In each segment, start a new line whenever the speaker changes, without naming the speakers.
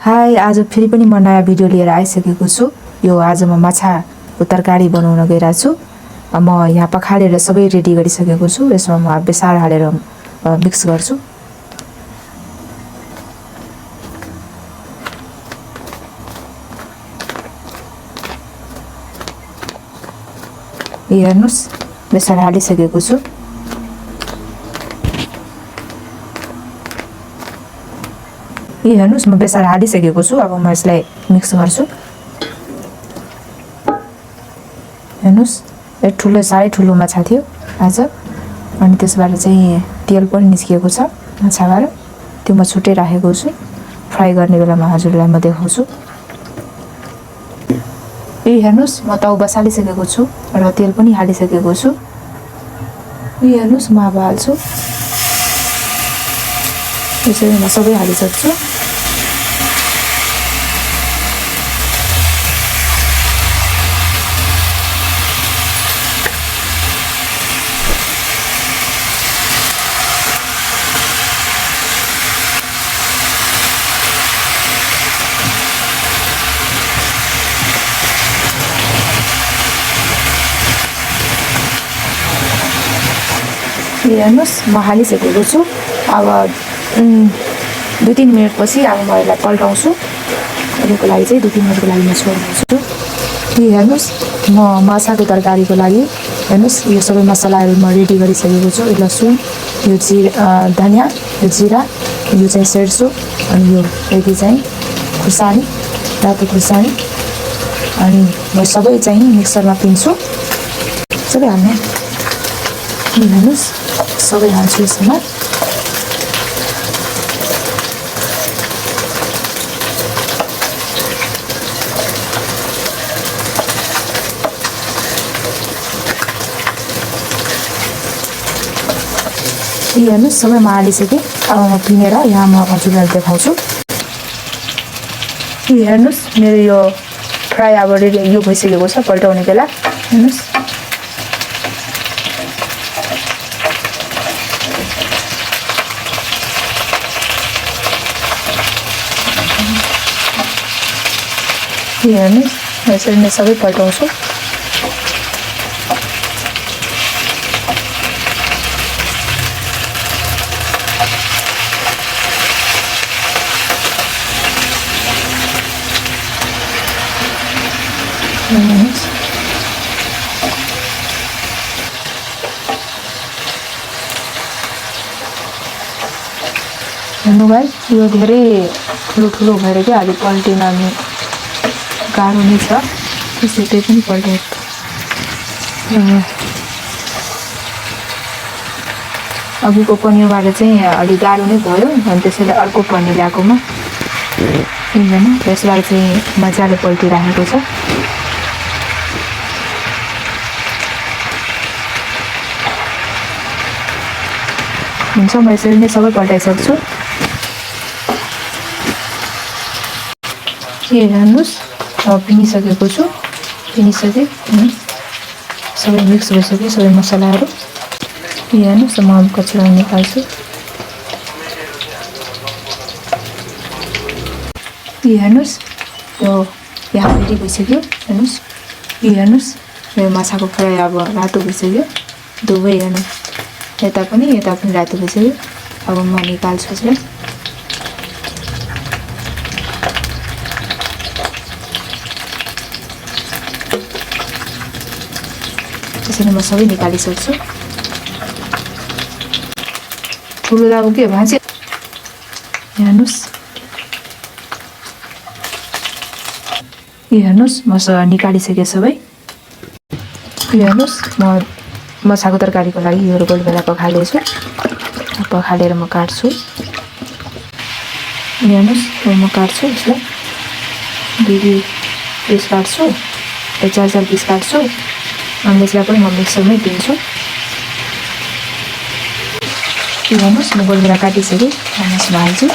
High, आज फेरि पनि म नयाँ भिडियो लिएर आइसकेको छु। यो आज म माछाको तरकारी बनाउन गइरहेको छु। म यहाँ पखालेर सबै रेडी गरिसकेको छु। यसमा म बेसार हालेर मिक्स गर्छु। हेर्नुस्, बेसार हालिसकेको छु। हेर्नुस्, म बेसार हालिसकेको छु। अब म यसलाई मिक्स गर्छु। हेर्नुस्, एक ठुलो साह्रै ठुलो माछा थियो आज, अनि त्यसबाट चाहिँ तेल पनि निस्किएको छ माछाबाट। त्यो म छुट्टै राखेको छु। फ्राई गर्ने बेलामा हजुरलाई म देखाउँछु। हेर्नुस्, म ताउ बसालिसकेको छु र तेल पनि हालिसकेको छु। हेर्नुस्, म अब हाल्छु। यसरी म सबै हालिसक्छु। हेर्नुस्, म हालिसकेको छु। अब 2-3 मिनटपछि अब म यसलाई पल्टाउँछु। अहिलेको लागि चाहिँ 2-3 मिनटको लागि म छोड्दिन्छु। हेर्नुस्, म माछाको तरकारीको लागि हेर्नुस्, यो सबै मसलाहरू म रेडी गरिसकेको छु। यो लसुन, यो धनियाँ, यो जिरा, यो चाहिँ सेर्सो, अनि यो यति चाहिँ खुर्सानी, रातो खुर्सानी, अनि म सबै चाहिँ मिक्सरमा पिन्छु। सबै हाल्ने। हेर्नुस्, सबै हाल्छु यसमा। हेर्नुस्, सबै म हालिसकेँ। अब म पिनेर यहाँ म हजुरलाई देखाउँछु। हेर्नुस्, मेरो यो फ्राई अब रेडी यो भइसकेको छ पल्टाउने बेला। हेर्नुस्, हेर्नुस्, यसरी नै सबै पल्टाउँछु। हेर्नु भाइ, यो धेरै ठुलो भएर क्या अलि पल्टिन गाह्रो नै छ। त्यसै त्यही पनि पल्टाएको। अघिको पनिरबाट चाहिँ अलि गाह्रो नै भयो, अनि त्यसैले अर्को पनिर ल्याएकोमा त्यसबाट चाहिँ मजाले पल्टिराखेको छ। हुन्छ, म यसरी नै सबै पल्टाइसक्छु। हेर्नुहोस्, पिनिसकेको छु। पिनिसकेँ। सबै मिक्स भइसक्यो सबै मसलाहरू। हेर्नुहोस्, म कचुरा निकाल्छु। हेर्नुहोस्, यो यहाँ रेडी भइसक्यो। हेर्नुहोस्, हेर्नुहोस्, मेरो माछाको फ्राई अब रातो भइसक्यो। दुवै हेर्नु, यता पनि रातो भइसक्यो। अब म निकाल्छु यसलाई। त्यसरी म सबै निकालिसक्छु। ठुलो दाबु के भाँच्यो। हेर्नुहोस्, हेर्नुहोस्, म निकालिसकेँ सबै। हेर्नुहोस्, म माछाको तरकारीको लागि यो गोलबेला पखालेछु। पखालेर म काट्छु। हेर्नुहोस्, म काट्छु यसलाई। 2 पिस काट्छु, 4 पिस काट्छु। अनि यसलाई पनि म मिक्सरमै पिन्छु। हेर्नुहोस्, म गोलबेला काटिसकेँ। यसमा हाल्छु।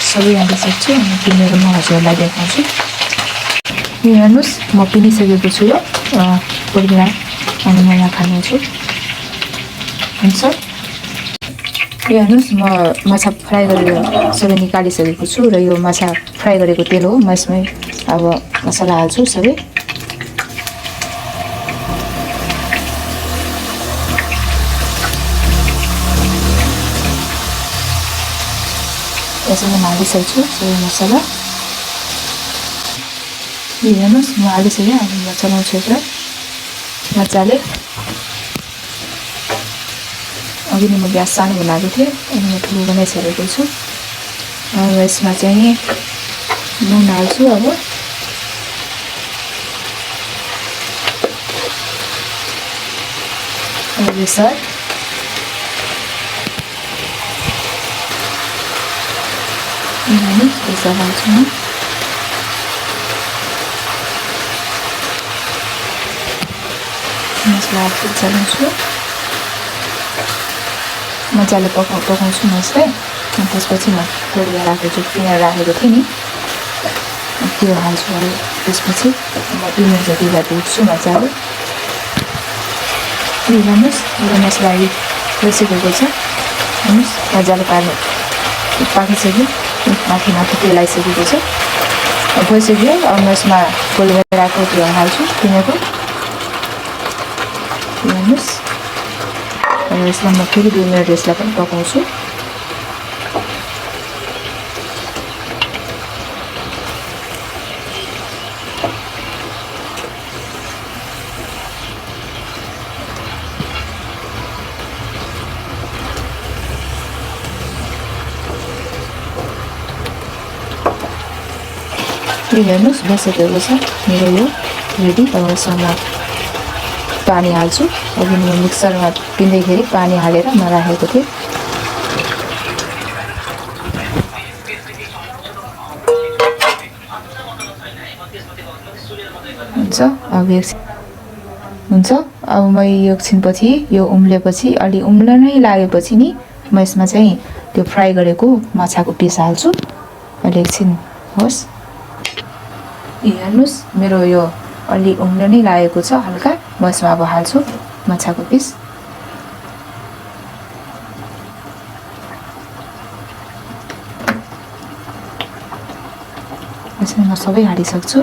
सबै हालिसक्छु। अनि पिनेर म हजुरलाई देखाउँछु। हेर्नुहोस्, म पिनिसकेको छु यो गोलबेला, अनि म यहाँ खानेछु। हुन्छ। यो हेर्नुहोस् म माछा फ्राई गरेर सबै निकालिसकेको छु र यो माछा फ्राई गरेको तेल हो। म यसमै अब मसला हाल्छु सबै। यसरी म हालिसक्छु सबै मसला। यो हेर्नुहोस् म हालिसकेँ। अब म चलाउँछु यसलाई मजाले। अघि नै म ग्यास सानो बनाएको थिएँ, अनि म ठुलो बनाइसकेको छु। अब यसमा चाहिँ नुन हाल्छु। अब यसरी हाल्छु म। यसलाई चलाउँछु, मजाले पकाउँछु म यसलाई। अनि त्यसपछि म थोरै राखेको छु, पिनेर राखेको थिएँ नि, त्यो हाल्छु। अब त्यसपछि म 2 मिनट जति भुट्छु मजाले। यो हेर्नुहोस् मेरो मसला भइसकेको छ। हेर्नुहोस् मजाले पाकिसक्यो। माथि तेल आइसकेको छ। भइसक्यो। अब म यसमा पोलेर राखेको त्यो हाल्छु पिनेको। हेर्नुहोस् यसलाई म फेरि 2 मिनट यसलाई पनि पकाउँछु। यो हेर्नुहोस् भइसकेको छ मेरो यो रेडी। अब यसमा म पानी हाल्छु। अघि म मिक्सरमा पिन्दैखेरि पानी हालेर नराखेको थिएँ। हुन्छ अब म एकछिनपछि यो उम्लेपछि, अलि उम्लनै लागेपछि नि म यसमा चाहिँ त्यो फ्राई गरेको माछाको पिस हाल्छु। अहिले एकछिन होस्। हेर्नुहोस् मेरो यो अलि उम्लनै लागेको छ हल्का। म यसमा अब हाल्छु माछाको पिस। यसमा म सबै हालिसक्छु।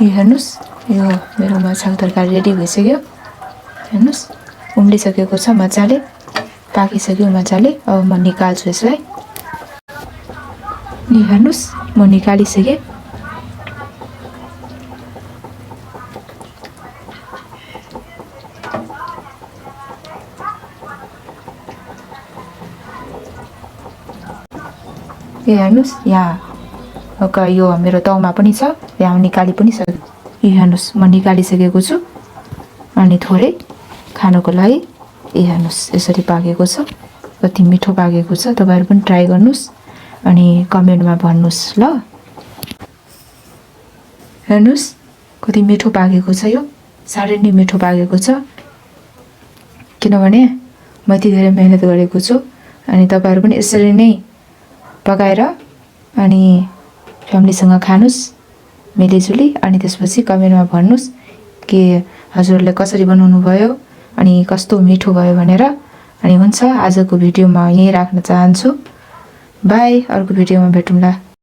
यो हेर्नुहोस् यो मेरो माछाको तरकारी रेडी भइसक्यो। हेर्नुहोस् उम्लिसकेको छ मजाले, पाकिसक्यो मजाले। अब म निकाल्छु यसलाई। यो हेर्नुहोस् म निकालिसकेँ। यो हेर्नुहोस् यहाँ यो मेरो ताउमा पनि छ, यहाँ निकाली पनि सक्छु। यो हेर्नुहोस् म निकालिसकेको छु। अनि थोरै खानको लागि यो हेर्नुहोस् यसरी पाकेको छ। कति मिठो पाकेको छ। तपाईँहरू पनि ट्राई गर्नुहोस् अनि कमेन्टमा भन्नुहोस् ल। हेर्नुहोस् कति मिठो पाकेको छ। यो साह्रै नै मिठो पाकेको छ, किनभने म यति धेरै मेहनत गरेको छु। अनि तपाईँहरू पनि यसरी नै पकाएर अनि फ्यामिलीसँग खानुहोस् मिलिजुली। अनि त्यसपछि कमेन्टमा भन्नुहोस् कि हजुरहरूले कसरी बनाउनु भयो अनि कस्तो मिठो भयो भनेर। अनि हुन्छ आजको भिडियो म यहीँ राख्न चाहन्छु। बाई, अर्को भिडियोमा भेटौँला।